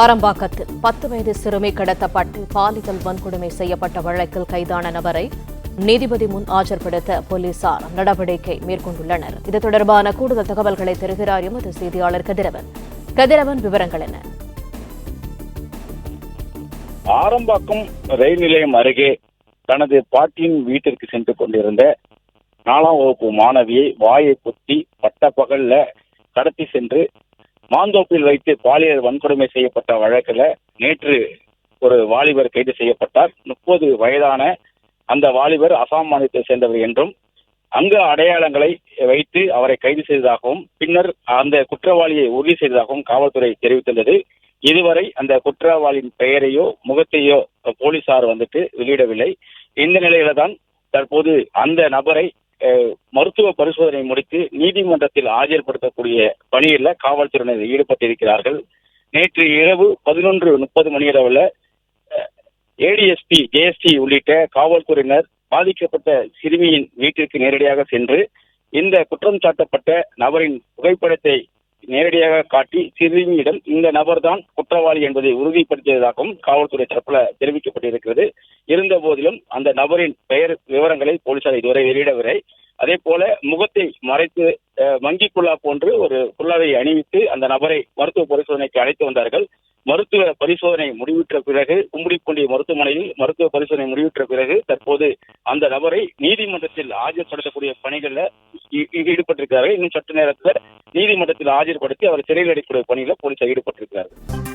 ஆரம்பாக்கத்தில் 10 வயது சிறுமி கடத்தப்பட்டு பாலியல் வன்கொடுமை செய்யப்பட்ட வழக்கில் கைதான நபரை நீதிபதி முன் ஆஜர்படுத்த போலீசார் நடவடிக்கை மேற்கொண்டுள்ளனர். இது தொடர்பான கூடுதல் தகவல்களை தருகிறார் எமது செய்தியாளர் கதிரவன். கதிரவன், விவரங்கள் என்ன? ஆரம்பாக்கம் ரயில் நிலையம் அருகே தனது பாட்டியின் வீட்டிற்கு சென்று கொண்டிருந்த 4ஆம் வகுப்பு மாணவியை வாயை குத்தி பட்டப்பகல்ல கடத்தி சென்று மாந்தோப்பில் வைத்து பாலியல் வன்கொடுமை செய்யப்பட்ட வழக்கில் நேற்று ஒரு வாலிபர் கைது செய்யப்பட்டார். 30 வயதான அந்த வாலிபர் அசாம் மாநிலத்தை சேர்ந்தவர் என்றும் அங்கு அடையாளங்களை வைத்து அவரை கைது செய்ததாகவும் பின்னர் அந்த குற்றவாளியை உறுதி செய்ததாகவும் காவல்துறை தெரிவித்துள்ளது. இதுவரை அந்த குற்றவாளியின் பெயரையோ முகத்தையோ போலீசார் வெளியிடவில்லை. இந்த நிலையில தான் தற்போது அந்த நபரை மருத்துவ பரிசோதனை முடித்து நீதிமன்றத்தில் ஆஜர்படுத்தக்கூடிய பணியில் காவல்துறையினர் ஈடுபட்டிருக்கிறார்கள். நேற்று இரவு 11:30 மணியளவில் ஏடிஎஸ்பி, ஜேஎஸ்டி உள்ளிட்ட காவல்துறையினர் பாதிக்கப்பட்ட சிறுமியின் வீட்டிற்கு நேரடியாக சென்று இந்த குற்றம் சாட்டப்பட்ட நபரின் புகைப்படத்தை நேரடியாக காட்டி சிறுமியிடம் இந்த நபர் தான் குற்றவாளி என்பதை உறுதிப்படுத்தியதாகவும் காவல்துறை தரப்புல தெரிவிக்கப்பட்டிருக்கிறது. இருந்த போதிலும் அந்த நபரின் பெயர் விவரங்களை போலீசார் இதுவரை வெளியிடவில்லை. அதே போல முகத்தை மறைத்து மங்கி குல்லா போன்று ஒரு குல்லாவை அணிவித்து அந்த நபரை மருத்துவ பரிசோதனைக்கு அழைத்து வந்தார்கள். மருத்துவ பரிசோதனை முடிவுற்ற பிறகு கும்மிடிப்பூண்டி மருத்துவமனையில் மருத்துவ பரிசோதனை முடிவுற்ற பிறகு தற்போது அந்த நபரை நீதிமன்றத்தில் ஆஜர்படுத்தக்கூடிய பணிகளில் ஈடுபட்டிருக்கிறார்கள். இன்னும் சற்று நேரத்தில் நீதிமன்றத்தில் ஆஜர்படுத்தி அவர் சிறையில் அடைக்கக்கூடிய பணியில் போலீசார் ஈடுபட்டிருக்கிறார்கள்.